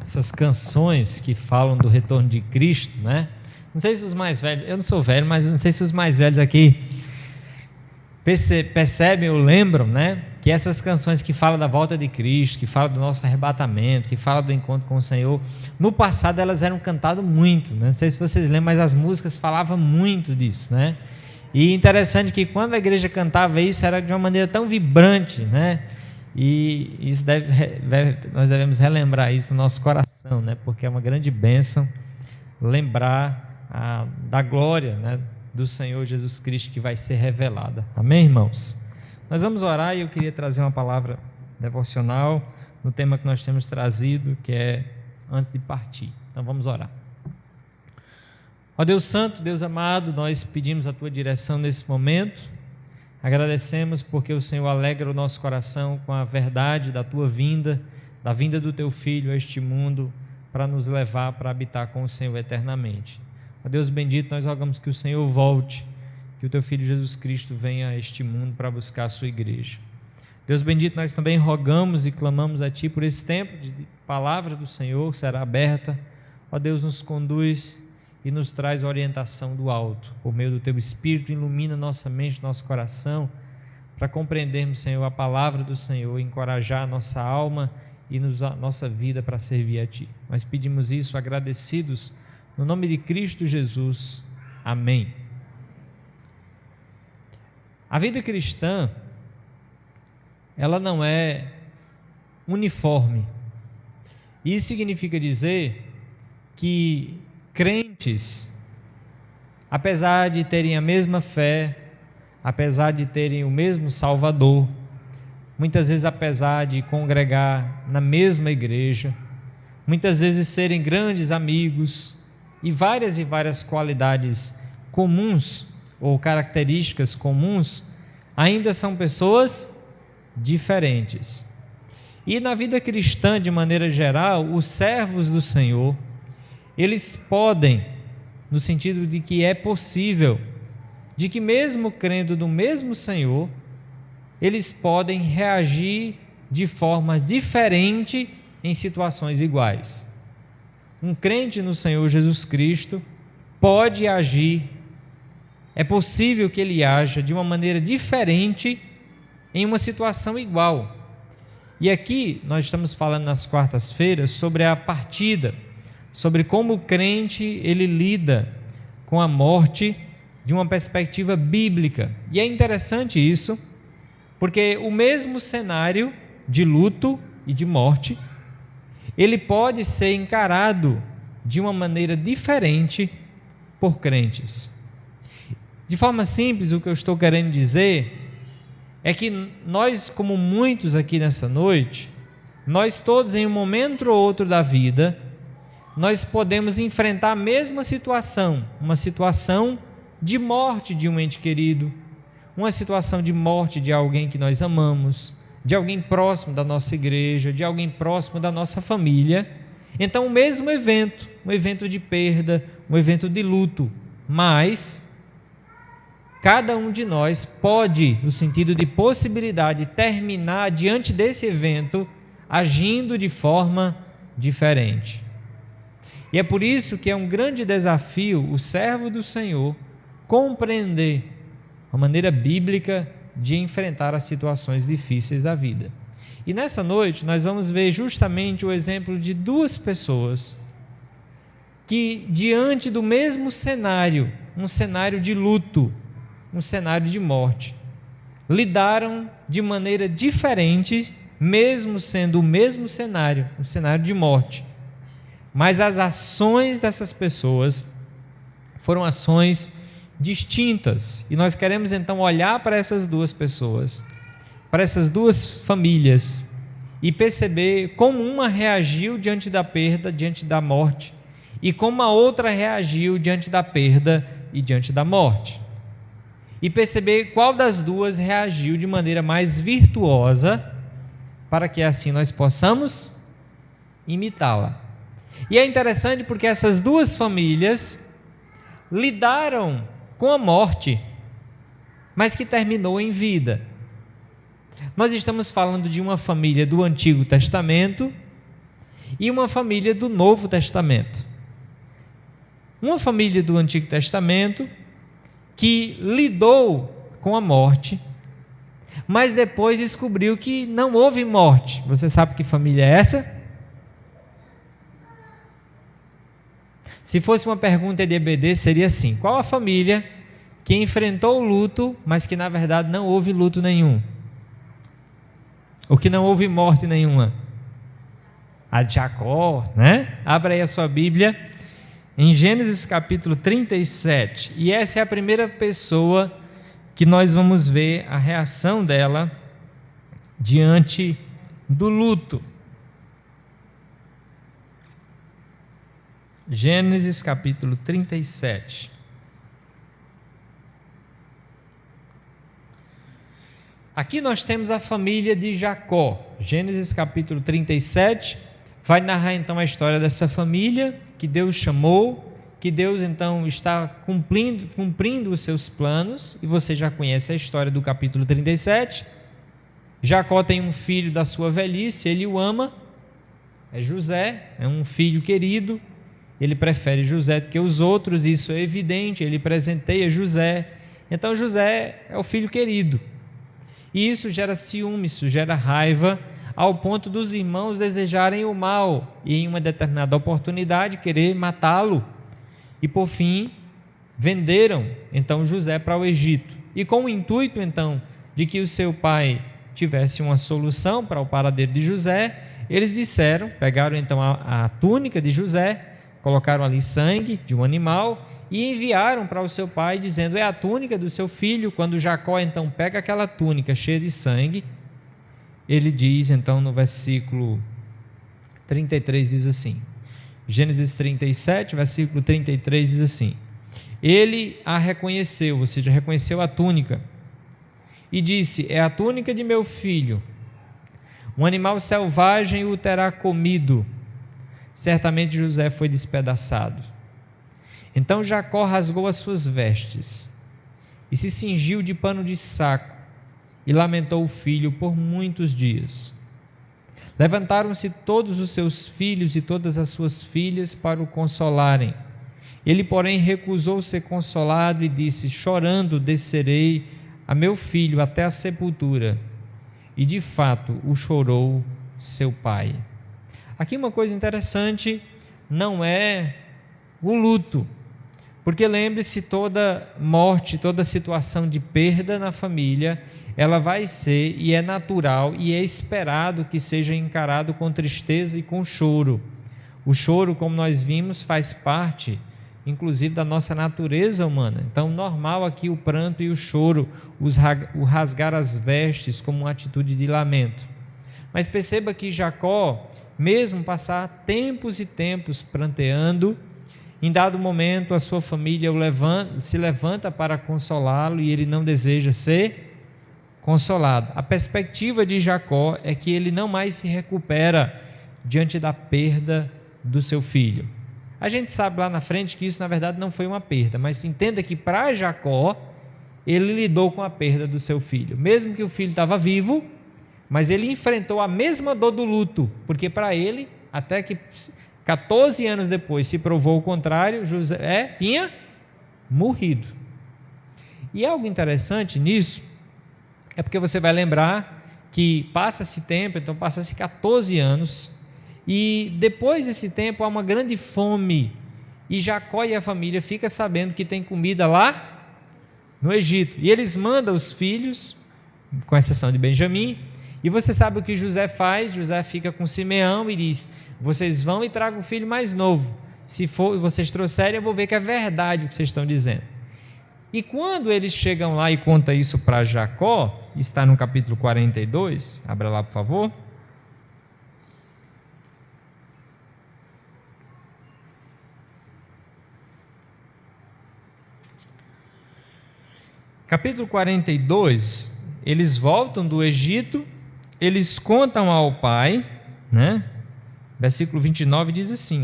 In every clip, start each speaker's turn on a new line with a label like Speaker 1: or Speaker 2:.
Speaker 1: essas canções que falam do retorno de Cristo, né? Não sei se os mais velhos, eu não sou velho, mas não sei se os mais velhos aqui percebem ou lembram, né? Que essas canções que falam da volta de Cristo, que falam do nosso arrebatamento, que falam do encontro com o Senhor, no passado elas eram cantadas muito, né? Não sei se vocês lembram, mas as músicas falavam muito disso, né? E interessante que quando a igreja cantava isso, era de uma maneira tão vibrante, né? E isso nós devemos relembrar isso no nosso coração, né? Porque é uma grande bênção lembrar da glória, né, do Senhor Jesus Cristo que vai ser revelada. Amém, irmãos? Nós vamos orar e eu queria trazer uma palavra devocional no tema que nós temos trazido, que é antes de partir. Então vamos orar. Ó Deus Santo, Deus amado, nós pedimos a Tua direção nesse momento. Agradecemos porque o Senhor alegra o nosso coração com a verdade da Tua vinda, da vinda do Teu Filho a este mundo, para nos levar para habitar com o Senhor eternamente. Ó Deus bendito, nós rogamos que o Senhor volte, que o Teu Filho Jesus Cristo venha a este mundo para buscar a Sua igreja. Deus bendito, nós também rogamos e clamamos a Ti por esse tempo de palavra do Senhor, será aberta. Ó Deus, nos conduz e nos traz orientação do alto, por meio do Teu Espírito, ilumina nossa mente, nosso coração, para compreendermos, Senhor, a palavra do Senhor, encorajar a nossa alma e a nossa vida para servir a Ti. Nós pedimos isso agradecidos, no nome de Cristo Jesus. Amém. A vida cristã, ela não é uniforme. Isso significa dizer que crentes, apesar de terem a mesma fé, apesar de terem o mesmo Salvador, muitas vezes apesar de congregar na mesma igreja, muitas vezes serem grandes amigos e várias qualidades comuns ou características comuns, ainda são pessoas diferentes. E na vida cristã, de maneira geral, os servos do Senhor, eles podem, no sentido de que é possível, de que mesmo crendo no mesmo Senhor, eles podem reagir de forma diferente em situações iguais. Um crente no Senhor Jesus Cristo pode agir, é possível que ele haja de uma maneira diferente em uma situação igual. E aqui nós estamos falando nas quartas-feiras sobre a partida, sobre como o crente ele lida com a morte de uma perspectiva bíblica. E é interessante isso, porque o mesmo cenário de luto e de morte, ele pode ser encarado de uma maneira diferente por crentes. De forma simples, o que eu estou querendo dizer é que nós, como muitos aqui nessa noite, nós todos em um momento ou outro da vida, nós podemos enfrentar a mesma situação, uma situação de morte de um ente querido, uma situação de morte de alguém que nós amamos, de alguém próximo da nossa igreja, de alguém próximo da nossa família. Então, o mesmo evento, um evento de perda, um evento de luto, mas cada um de nós pode, no sentido de possibilidade, terminar diante desse evento agindo de forma diferente. E é por isso que é um grande desafio o servo do Senhor compreender a maneira bíblica de enfrentar as situações difíceis da vida. E nessa noite nós vamos ver justamente o exemplo de duas pessoas que, diante do mesmo cenário, um cenário de luto, um cenário de morte, lidaram de maneira diferente, mesmo sendo o mesmo cenário, um cenário de morte. Mas as ações dessas pessoas foram ações distintas, e nós queremos então olhar para essas duas pessoas, para essas duas famílias, e perceber como uma reagiu diante da perda, diante da morte, e como a outra reagiu diante da perda e diante da morte, e perceber qual das duas reagiu de maneira mais virtuosa, para que assim nós possamos imitá-la. E é interessante porque essas duas famílias lidaram com a morte, mas que terminou em vida. Nós estamos falando de uma família do Antigo Testamento e uma família do Novo Testamento. Uma família do Antigo Testamento que lidou com a morte, mas depois descobriu que não houve morte. Você sabe que família é essa? Se fosse uma pergunta de EBD, seria assim: qual a família que enfrentou o luto, mas que na verdade não houve luto nenhum? Ou que não houve morte nenhuma? A de Jacó, né? Abra aí a sua Bíblia em Gênesis capítulo 37. E essa é a primeira pessoa que nós vamos ver a reação dela diante do luto. Gênesis capítulo 37. Aqui nós temos a família de Jacó. Gênesis capítulo 37 vai narrar então a história dessa família que Deus chamou, que Deus então está cumprindo os seus planos, e você já conhece a história do capítulo 37. Jacó tem um filho da sua velhice, ele o ama, é José, é um filho querido, ele prefere José do que os outros, isso é evidente, ele presenteia José, então José é o filho querido, e isso gera ciúme, isso gera raiva, ao ponto dos irmãos desejarem o mal, e em uma determinada oportunidade querer matá-lo, e por fim venderam então José para o Egito, e com o intuito então de que o seu pai tivesse uma solução para o paradeiro de José, eles disseram, pegaram então a túnica de José, colocaram ali sangue de um animal e enviaram para o seu pai dizendo: é a túnica do seu filho. Quando Jacó então pega aquela túnica cheia de sangue, ele diz então no versículo 33, diz assim, Gênesis 37, versículo 33 diz assim: ele a reconheceu, ou seja, reconheceu a túnica, e disse: é a túnica de meu filho, um animal selvagem o terá comido. Certamente José foi despedaçado. Então Jacó rasgou as suas vestes e se cingiu de pano de saco e lamentou o filho por muitos dias. Levantaram-se todos os seus filhos e todas as suas filhas para o consolarem. Ele, porém, recusou ser consolado e disse: chorando descerei a meu filho até a sepultura. E de fato o chorou seu pai. Aqui uma coisa interessante, não é o luto, porque lembre-se, toda morte, toda situação de perda na família, ela vai ser, e é natural, e é esperado que seja encarado com tristeza e com choro. O choro, como nós vimos, faz parte, inclusive, da nossa natureza humana. Então, normal aqui o pranto e o choro, o rasgar as vestes como uma atitude de lamento. Mas perceba que Jacó, mesmo passar tempos e tempos pranteando, em dado momento a sua família se levanta para consolá-lo e ele não deseja ser consolado. A perspectiva de Jacó é que ele não mais se recupera diante da perda do seu filho. A gente sabe lá na frente que isso na verdade não foi uma perda, mas entenda que para Jacó, ele lidou com a perda do seu filho, mesmo que o filho estava vivo, mas ele enfrentou a mesma dor do luto, porque para ele, até que 14 anos depois se provou o contrário, José tinha morrido. E algo interessante nisso, é porque você vai lembrar que passa-se tempo, então passa-se 14 anos, e depois desse tempo há uma grande fome, e Jacó e a família ficam sabendo que tem comida lá no Egito, e eles mandam os filhos, com exceção de Benjamim, e você sabe o que José faz? José fica com Simeão e diz: vocês vão e tragam o filho mais novo, se for vocês trouxerem, eu vou ver que é verdade o que vocês estão dizendo. E quando eles chegam lá e contam isso para Jacó, está no capítulo 42, abra lá por favor. Capítulo 42, eles voltam do Egito, eles contam ao pai, né? Versículo 29 diz assim,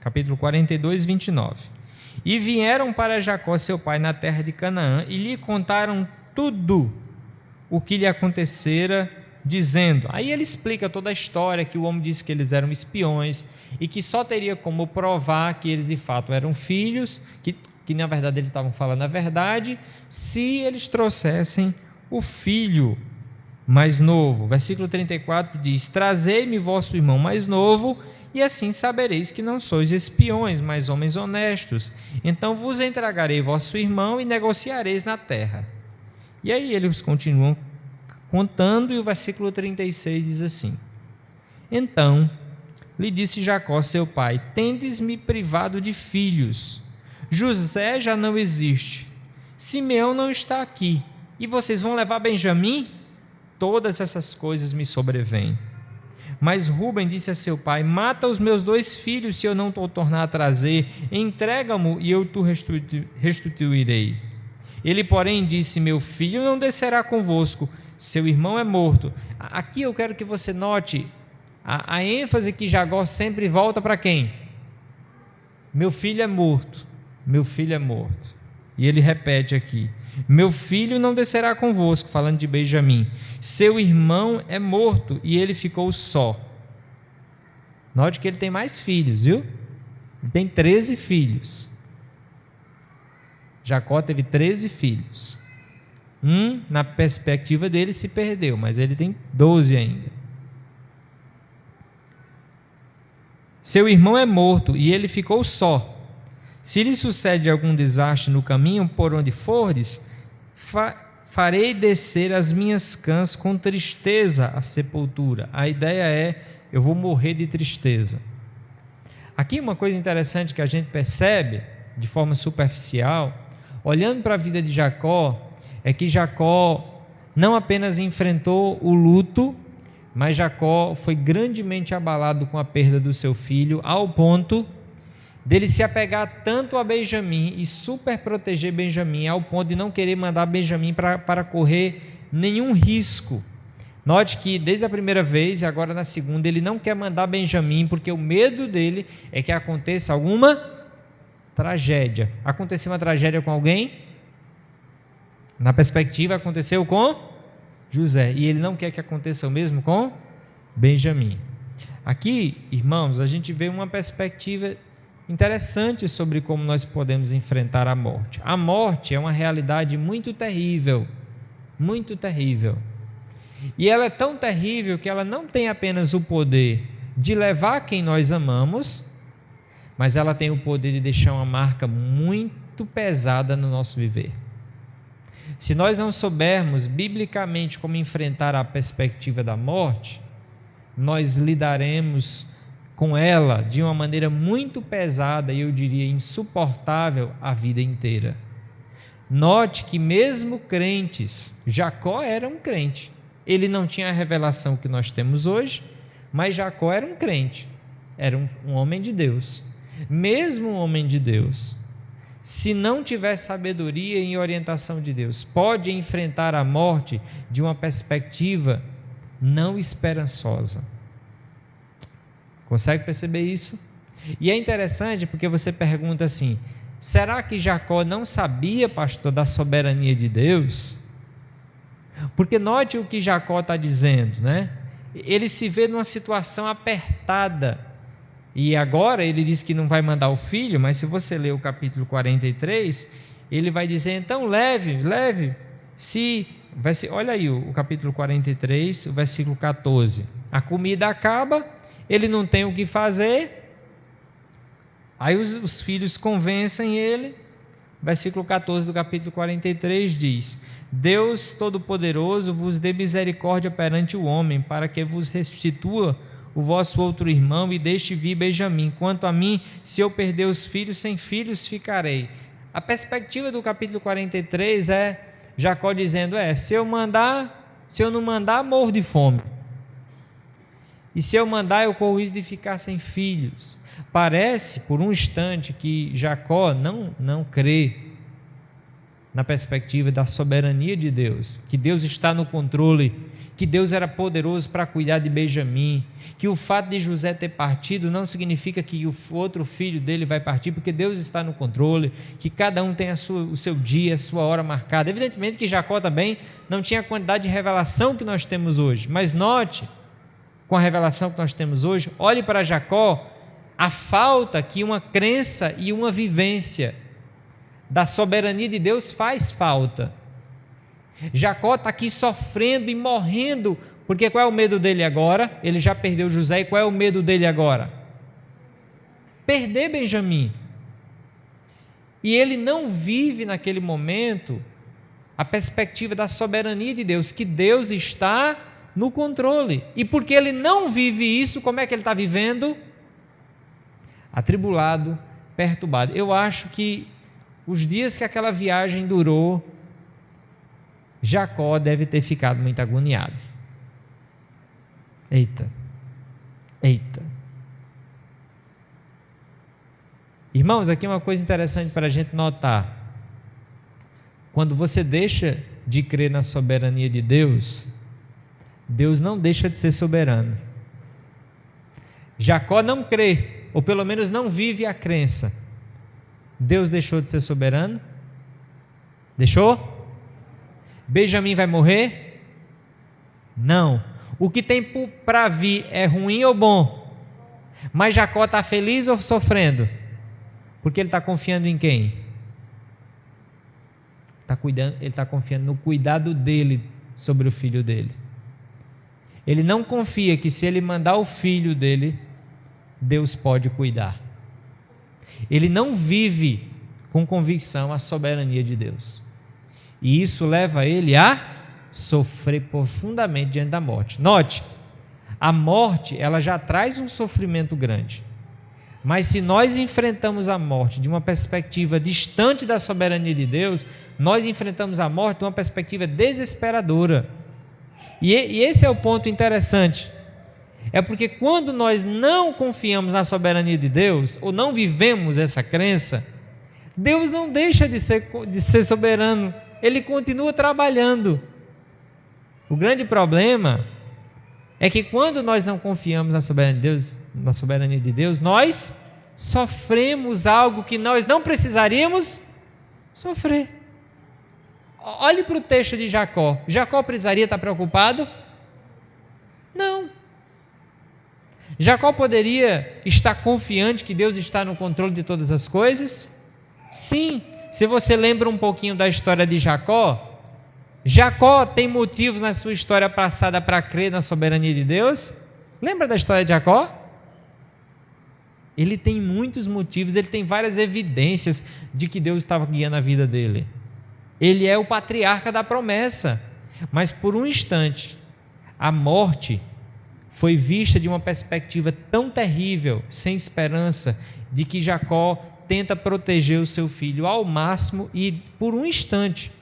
Speaker 1: capítulo 42, 29. E vieram para Jacó, seu pai, na terra de Canaã, e lhe contaram tudo o que lhe acontecera dizendo, aí ele explica toda a história, que o homem disse que eles eram espiões e que só teria como provar que eles de fato eram filhos, que na verdade eles estavam falando a verdade, se eles trouxessem o filho mais novo. Versículo 34 diz: trazei-me vosso irmão mais novo, e assim sabereis que não sois espiões, mas homens honestos. Então vos entregarei vosso irmão e negociareis na terra. E aí eles continuam contando, e o versículo 36 diz assim: então lhe disse Jacó seu pai: tendes-me privado de filhos. José já não existe, Simeão não está aqui, e vocês vão levar Benjamim? Todas essas coisas me sobrevêm. Mas Rúben disse a seu pai: mata os meus 2 filhos, se eu não o tornar a trazer, entrega-mo e eu te restituirei. Ele, porém, disse: meu filho não descerá convosco, seu irmão é morto. Aqui eu quero que você note a ênfase que Jacó sempre volta para quem? Meu filho é morto, meu filho é morto. E ele repete aqui: meu filho não descerá convosco, falando de Benjamim. Seu irmão é morto e ele ficou só. Note que ele tem mais filhos, viu? Ele tem 13 filhos. Jacó teve 13 filhos. Na perspectiva dele, se perdeu, mas ele tem 12 ainda. Seu irmão é morto e ele ficou só. Se lhe sucede algum desastre no caminho por onde fordes, farei descer as minhas cãs com tristeza à sepultura. A ideia é: eu vou morrer de tristeza. Aqui uma coisa interessante que a gente percebe de forma superficial, olhando para a vida de Jacó, é que Jacó não apenas enfrentou o luto, mas Jacó foi grandemente abalado com a perda do seu filho, ao ponto dele se apegar tanto a Benjamim e super proteger Benjamim, ao ponto de não querer mandar Benjamim para correr nenhum risco. Note que desde a primeira vez e agora na segunda, ele não quer mandar Benjamim, porque o medo dele é que aconteça alguma tragédia. Aconteceu uma tragédia com alguém? Na perspectiva, aconteceu com José, e ele não quer que aconteça o mesmo com Benjamim. Aqui, irmãos, a gente vê uma perspectiva interessante sobre como nós podemos enfrentar a morte. A morte é uma realidade muito terrível, muito terrível. E ela é tão terrível que ela não tem apenas o poder de levar quem nós amamos, mas ela tem o poder de deixar uma marca muito pesada no nosso viver. Se nós não soubermos biblicamente como enfrentar a perspectiva da morte, nós lidaremos com ela de uma maneira muito pesada e eu diria insuportável a vida inteira. Note que mesmo crentes, Jacó era um crente, ele não tinha a revelação que nós temos hoje, mas Jacó era um crente, era um homem de Deus. Mesmo um homem de Deus, se não tiver sabedoria e orientação de Deus, pode enfrentar a morte de uma perspectiva não esperançosa. Consegue perceber isso? E é interessante porque você pergunta assim: será que Jacó não sabia, pastor, da soberania de Deus? Porque note o que Jacó está dizendo, né? Ele se vê numa situação apertada, e agora ele diz que não vai mandar o filho, mas se você ler o capítulo 43, ele vai dizer: então leve, olha aí o capítulo 43, o versículo 14, a comida acaba, ele não tem o que fazer, aí os filhos convencem ele. Versículo 14 do capítulo 43 diz: Deus Todo-Poderoso vos dê misericórdia perante o homem, para que vos restitua o vosso outro irmão e deixe vir Benjamim. Quanto a mim, se eu perder os filhos, sem filhos ficarei. A perspectiva do capítulo 43 é Jacó dizendo: se eu não mandar, morro de fome. E se eu mandar, eu corro risco de ficar sem filhos. Parece, por um instante, que Jacó não crê na perspectiva da soberania de Deus, que Deus está no controle, que Deus era poderoso para cuidar de Benjamim, que o fato de José ter partido não significa que o outro filho dele vai partir, porque Deus está no controle, que cada um tem o seu dia, a sua hora marcada. Evidentemente que Jacó também não tinha a quantidade de revelação que nós temos hoje, mas note, com a revelação que nós temos hoje, olhe para Jacó, a falta que uma crença e uma vivência da soberania de Deus faz falta. Jacó está aqui sofrendo e morrendo, porque qual é o medo dele agora? Ele já perdeu José, e qual é o medo dele agora? Perder Benjamim. E ele não vive naquele momento a perspectiva da soberania de Deus, que Deus está no controle. E porque ele não vive isso, como é que ele está vivendo? Atribulado, perturbado. Eu acho que os dias que aquela viagem durou, Jacó deve ter ficado muito agoniado. Eita. Irmãos, aqui é uma coisa interessante para a gente notar. Quando você deixa de crer na soberania de Deus, Deus não deixa de ser soberano. Jacó não crê, ou pelo menos não vive a crença. Deus deixou de ser soberano? Deixou? Benjamim vai morrer? Não. O que tem para vir é ruim ou bom? Mas Jacó está feliz ou sofrendo? Porque ele está confiando em quem? Ele está confiando no cuidado dele sobre o filho dele. Ele não confia que se ele mandar o filho dele, Deus pode cuidar. Ele não vive com convicção a soberania de Deus. E isso leva ele a sofrer profundamente diante da morte. Note, a morte, ela já traz um sofrimento grande. Mas se nós enfrentamos a morte de uma perspectiva distante da soberania de Deus, nós enfrentamos a morte de uma perspectiva desesperadora. E esse é o ponto interessante. É porque quando nós não confiamos na soberania de Deus, ou não vivemos essa crença, Deus não deixa de ser soberano, Ele continua trabalhando. O grande problema é que quando nós não confiamos na soberania de Deus, nós sofremos algo que nós não precisaríamos sofrer. Olhe para o texto de Jacó. Jacó precisaria estar preocupado? Não. Jacó poderia estar confiante que Deus está no controle de todas as coisas? Sim. Se você lembra um pouquinho da história de Jacó, Jacó tem motivos na sua história passada para crer na soberania de Deus? Lembra da história de Jacó? Ele tem muitos motivos, ele tem várias evidências de que Deus estava guiando a vida dele. Ele é o patriarca da promessa, mas por um instante, a morte foi vista de uma perspectiva tão terrível, sem esperança, de que Jacó tenta proteger o seu filho ao máximo e por um instante,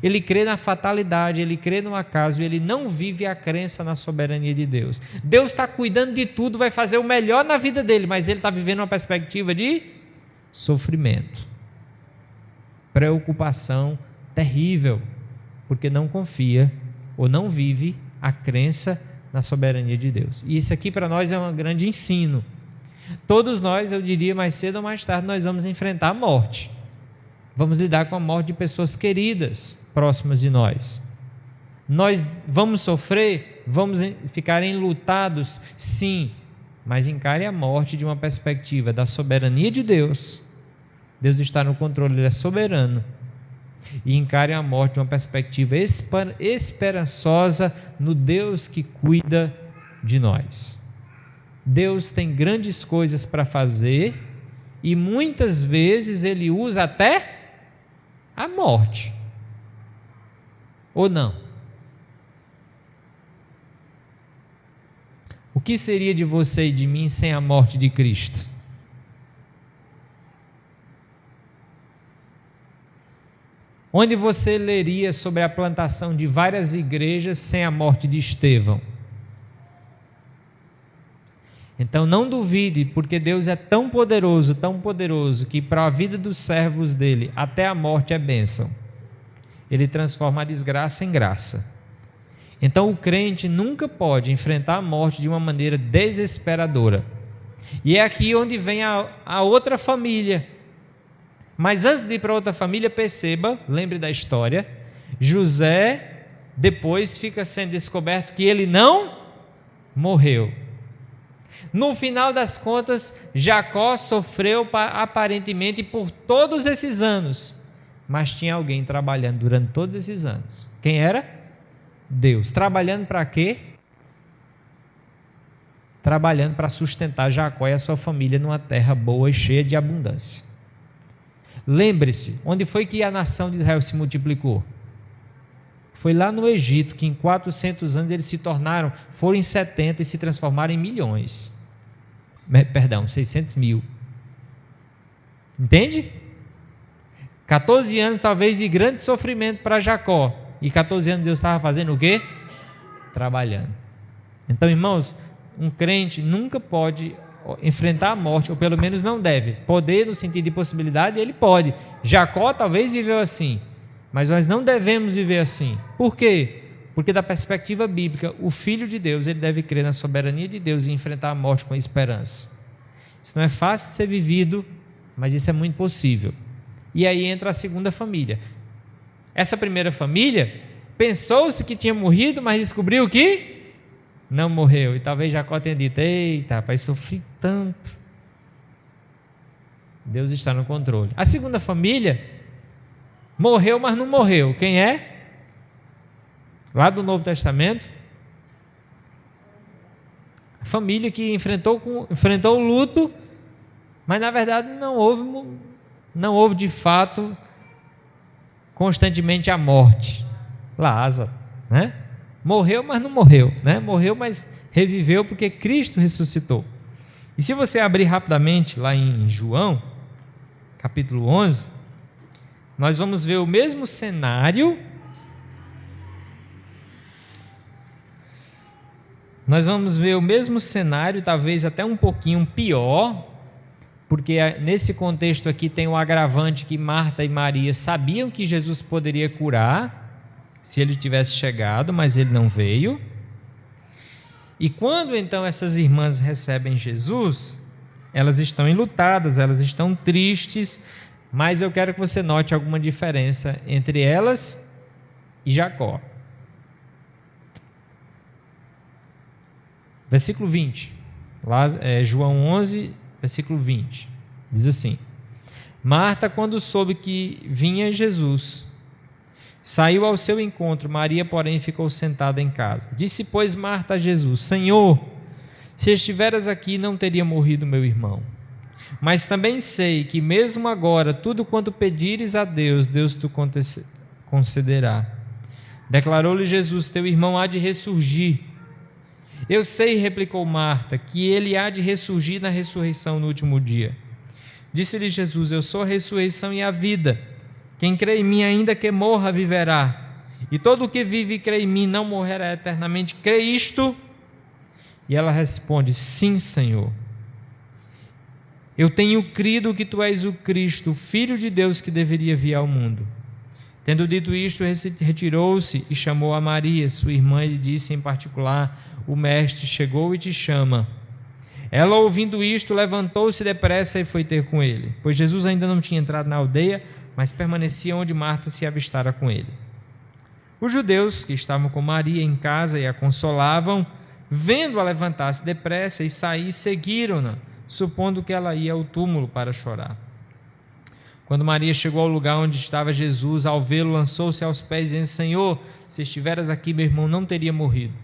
Speaker 1: ele crê na fatalidade, ele crê no acaso, ele não vive a crença na soberania de Deus. Deus está cuidando de tudo, vai fazer o melhor na vida dele, mas ele está vivendo uma perspectiva de sofrimento, preocupação terrível, porque não confia ou não vive a crença na soberania de Deus. E isso aqui para nós é um grande ensino. Todos nós, eu diria, mais cedo ou mais tarde, nós vamos enfrentar a morte. Vamos lidar com a morte de pessoas queridas, próximas de nós. Nós vamos sofrer, vamos ficar enlutados, sim, mas encare a morte de uma perspectiva da soberania de Deus. Deus está no controle, Ele é soberano. E encare a morte de uma perspectiva esperançosa no Deus que cuida de nós. Deus tem grandes coisas para fazer e muitas vezes Ele usa até a morte. Ou não? O que seria de você e de mim sem a morte de Cristo? Onde você leria sobre a plantação de várias igrejas sem a morte de Estevão? Então não duvide, porque Deus é tão poderoso, que para a vida dos servos dele, até a morte é bênção. Ele transforma a desgraça em graça. Então o crente nunca pode enfrentar a morte de uma maneira desesperadora. E é aqui onde vem a outra família. Mas antes de ir para outra família, perceba, lembre da história, José depois fica sendo descoberto que ele não morreu. No final das contas, Jacó sofreu aparentemente por todos esses anos, mas tinha alguém trabalhando durante todos esses anos. Quem era? Deus. Trabalhando para quê? Trabalhando para sustentar Jacó e a sua família numa terra boa e cheia de abundância. Lembre-se, onde foi que a nação de Israel se multiplicou? Foi lá no Egito, que em 400 anos eles se tornaram, foram em 70 e se transformaram em milhões. Perdão, 600 mil. Entende? 14 anos talvez de grande sofrimento para Jacó. E 14 anos Deus estava fazendo o quê? Trabalhando. Então, irmãos, um crente nunca pode enfrentar a morte, ou pelo menos não deve. Poder no sentido de possibilidade, ele pode. Jacó talvez viveu assim, mas nós não devemos viver assim. Por quê? Porque da perspectiva bíblica, o Filho de Deus, ele deve crer na soberania de Deus e enfrentar a morte com esperança. Isso não é fácil de ser vivido, mas isso é muito possível. E aí entra a segunda família. Essa primeira família pensou-se que tinha morrido, mas descobriu que não morreu. E talvez Jacó tenha dito: eita, rapaz, sofri tanto. Deus está no controle. A segunda família morreu, mas não morreu. Quem é? Lá do Novo Testamento. A família que enfrentou o luto, mas na verdade não houve de fato constantemente a morte. Lázaro, né? Morreu, mas não morreu, né? Morreu, mas reviveu porque Cristo ressuscitou. E se você abrir rapidamente lá em João, capítulo 11, nós vamos ver o mesmo cenário. Nós vamos ver o mesmo cenário, talvez até um pouquinho pior, porque nesse contexto aqui tem o agravante que Marta e Maria sabiam que Jesus poderia curar se ele tivesse chegado, mas ele não veio. E quando então essas irmãs recebem Jesus, elas estão enlutadas, elas estão tristes, mas eu quero que você note alguma diferença entre elas e Jacó. Versículo 20, lá, João 11, versículo 20, diz assim: Marta, quando soube que vinha Jesus, saiu ao seu encontro. Maria, porém, ficou sentada em casa. Disse, pois, Marta a Jesus: Senhor, se estiveras aqui, não teria morrido meu irmão. Mas também sei que mesmo agora, tudo quanto pedires a Deus, Deus te concederá. Declarou-lhe Jesus: teu irmão há de ressurgir. Eu sei, replicou Marta, que ele há de ressurgir na ressurreição no último dia. Disse-lhe Jesus: eu sou a ressurreição e a vida. Quem crê em mim, ainda que morra, viverá. E todo o que vive e crê em mim não morrerá eternamente. Crê isto? E ela responde: sim, Senhor. Eu tenho crido que tu és o Cristo, o Filho de Deus que deveria vir ao mundo. Tendo dito isto, retirou-se e chamou a Maria, sua irmã, e lhe disse em particular: o mestre chegou e te chama. Ela, ouvindo isto, levantou-se depressa e foi ter com ele, pois Jesus ainda não tinha entrado na aldeia, mas permanecia onde Marta se avistara com ele. Os judeus que estavam com Maria em casa e a consolavam, vendo-a levantar-se depressa e sair, seguiram-na, supondo que ela ia ao túmulo para chorar. Quando Maria chegou ao lugar onde estava Jesus, ao vê-lo, lançou-se aos pés, dizendo: Senhor, se estiveras aqui, meu irmão não teria morrido.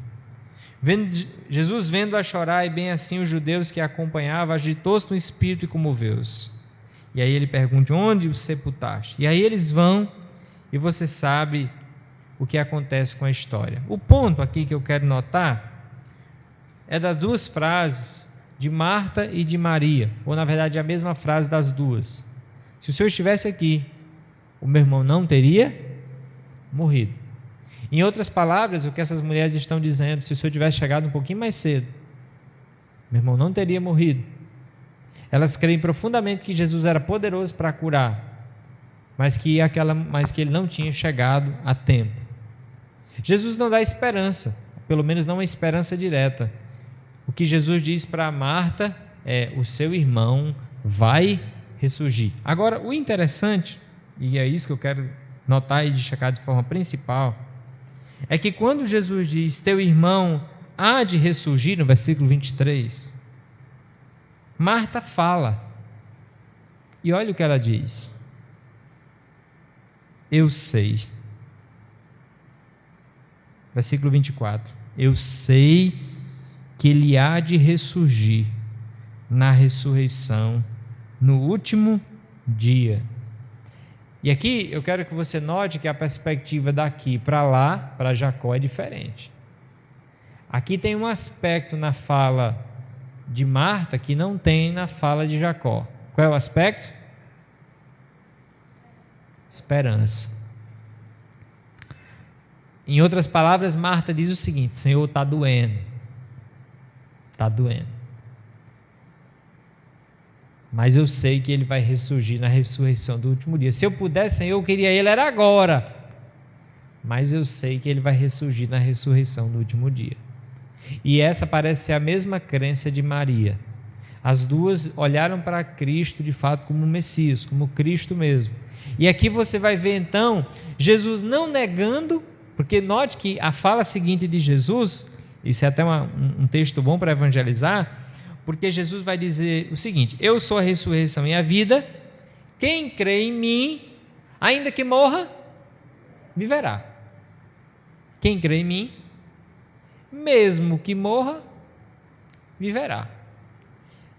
Speaker 1: Jesus, vendo-a chorar, e bem assim os judeus que a acompanhavam, agitou-se no espírito e comoveu-se. E aí ele pergunta: onde o sepultaste? E aí eles vão, e você sabe o que acontece com a história. O ponto aqui que eu quero notar é das duas frases de Marta e de Maria, ou na verdade a mesma frase das duas. Se o Senhor estivesse aqui, o meu irmão não teria morrido. Em outras palavras, o que essas mulheres estão dizendo: se o Senhor tivesse chegado um pouquinho mais cedo, meu irmão não teria morrido. Elas creem profundamente que Jesus era poderoso para curar, mas que ele não tinha chegado a tempo. Jesus não dá esperança, pelo menos não uma esperança direta. O que Jesus diz para Marta é: o seu irmão vai ressurgir. Agora, o interessante, e é isso que eu quero notar e destacar de forma principal, é que quando Jesus diz: teu irmão há de ressurgir, no versículo 23, Marta fala, e olha o que ela diz: eu sei. Versículo 24: eu sei que ele há de ressurgir na ressurreição no último dia. E aqui eu quero que você note que a perspectiva daqui para lá, para Jacó, é diferente. Aqui tem um aspecto na fala de Marta que não tem na fala de Jacó. Qual é o aspecto? Esperança. Em outras palavras, Marta diz o seguinte: Senhor, está doendo. Está doendo. Mas eu sei que ele vai ressurgir na ressurreição do último dia. Se eu pudesse, Senhor, eu queria ele era agora. Mas eu sei que ele vai ressurgir na ressurreição do último dia. E essa parece ser a mesma crença de Maria. As duas olharam para Cristo de fato como Messias, como Cristo mesmo. E aqui você vai ver então Jesus não negando, porque note que a fala seguinte de Jesus, isso é até um texto bom para evangelizar, porque Jesus vai dizer o seguinte: eu sou a ressurreição e a vida, quem crê em mim, ainda que morra, viverá. Quem crê em mim, mesmo que morra, viverá.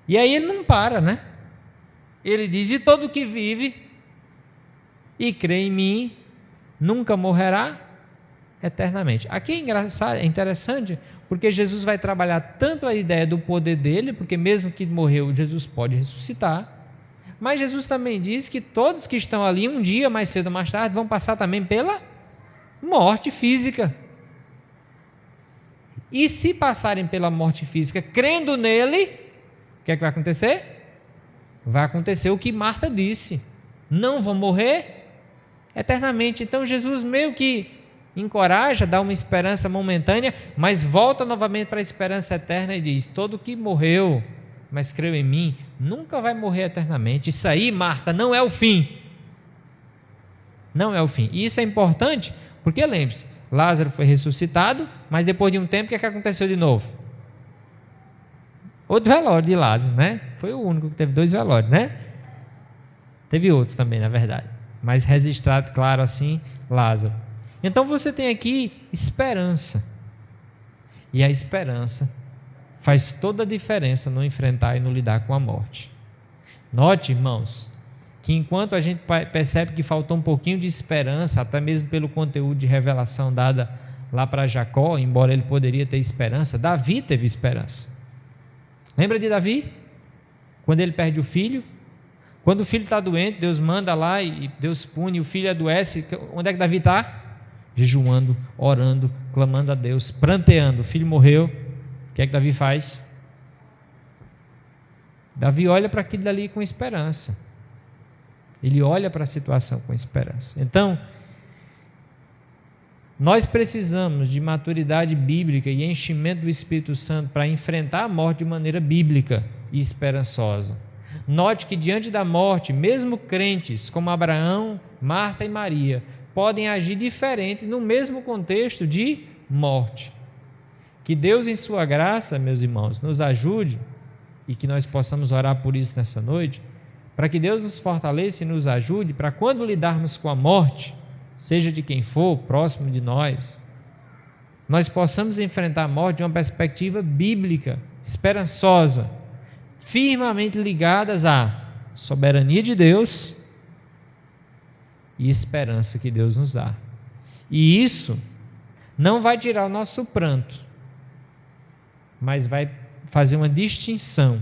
Speaker 1: E aí ele não para, né? Ele diz: e todo que vive e crê em mim, nunca morrerá eternamente. Aqui é engraçado, é interessante, porque Jesus vai trabalhar tanto a ideia do poder dele, porque mesmo que morreu, Jesus pode ressuscitar, mas Jesus também diz que todos que estão ali, um dia, mais cedo ou mais tarde, vão passar também pela morte física. E se passarem pela morte física, crendo nele, o que é que vai acontecer? Vai acontecer o que Marta disse: não vão morrer eternamente. Então Jesus meio que encoraja, dá uma esperança momentânea, mas volta novamente para a esperança eterna e diz: todo que morreu, mas creu em mim, nunca vai morrer eternamente. Isso aí, Marta, não é o fim. Não é o fim. E isso é importante, porque lembre-se, Lázaro foi ressuscitado, mas depois de um tempo, o que aconteceu de novo? Outro velório de Lázaro, né? Foi o único que teve 2 velórios, né? Teve outros também, na verdade, mas registrado, claro, assim, Lázaro. Então você tem aqui esperança, e a esperança faz toda a diferença no enfrentar e no lidar com a morte. Note, irmãos, que enquanto a gente percebe que faltou um pouquinho de esperança, até mesmo pelo conteúdo de revelação dada lá para Jacó, embora ele poderia ter esperança, Davi teve esperança. Lembra de Davi? Quando ele perde o filho, quando o filho está doente, Deus manda lá e Deus pune, o filho adoece, onde é que Davi está? Jejuando, orando, clamando a Deus, pranteando. O filho morreu, o que é que Davi faz? Davi olha para aquilo dali com esperança. Ele olha para a situação com esperança. Então, nós precisamos de maturidade bíblica e enchimento do Espírito Santo para enfrentar a morte de maneira bíblica e esperançosa. Note que diante da morte, mesmo crentes como Abraão, Marta e Maria, podem agir diferente no mesmo contexto de morte. Que Deus, em sua graça, meus irmãos, nos ajude, e que nós possamos orar por isso nessa noite, para que Deus nos fortaleça e nos ajude para quando lidarmos com a morte, seja de quem for, próximo de nós possamos enfrentar a morte de uma perspectiva bíblica, esperançosa, firmemente ligadas à soberania de Deus e esperança que Deus nos dá. E isso não vai tirar o nosso pranto, mas vai fazer uma distinção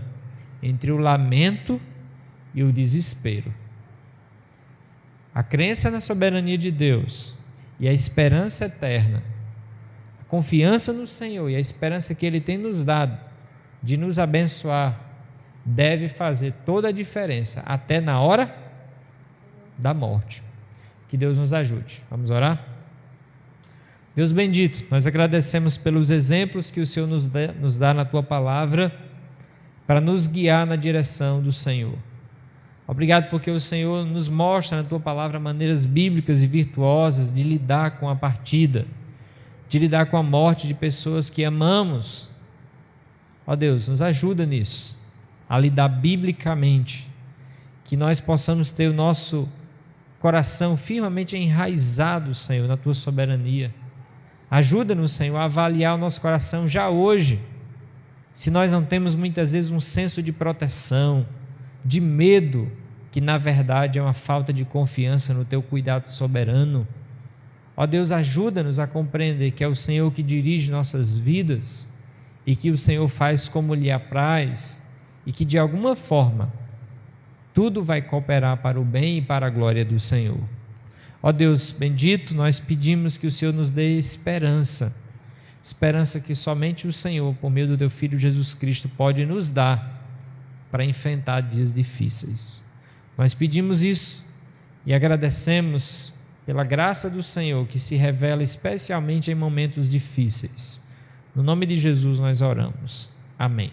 Speaker 1: entre o lamento e o desespero. A crença na soberania de Deus e a esperança eterna, a confiança no Senhor e a esperança que Ele tem nos dado de nos abençoar, deve fazer toda a diferença, até na hora da morte. Que Deus nos ajude. Vamos orar? Deus bendito, nós agradecemos pelos exemplos que o Senhor nos dá na Tua palavra para nos guiar na direção do Senhor. Obrigado porque o Senhor nos mostra na Tua palavra maneiras bíblicas e virtuosas de lidar com a partida, de lidar com a morte de pessoas que amamos. Ó Deus, nos ajuda nisso, a lidar biblicamente, que nós possamos ter o nosso coração firmemente enraizado, Senhor, na Tua soberania. Ajuda-nos, Senhor, a avaliar o nosso coração já hoje, se nós não temos muitas vezes um senso de proteção, de medo, que na verdade é uma falta de confiança no Teu cuidado soberano. Ó Deus, ajuda-nos a compreender que é o Senhor que dirige nossas vidas e que o Senhor faz como lhe apraz e que de alguma forma tudo vai cooperar para o bem e para a glória do Senhor. Ó Deus bendito, nós pedimos que o Senhor nos dê esperança que somente o Senhor, por meio do Teu Filho Jesus Cristo, pode nos dar para enfrentar dias difíceis. Nós pedimos isso e agradecemos pela graça do Senhor que se revela especialmente em momentos difíceis. No nome de Jesus nós oramos. Amém.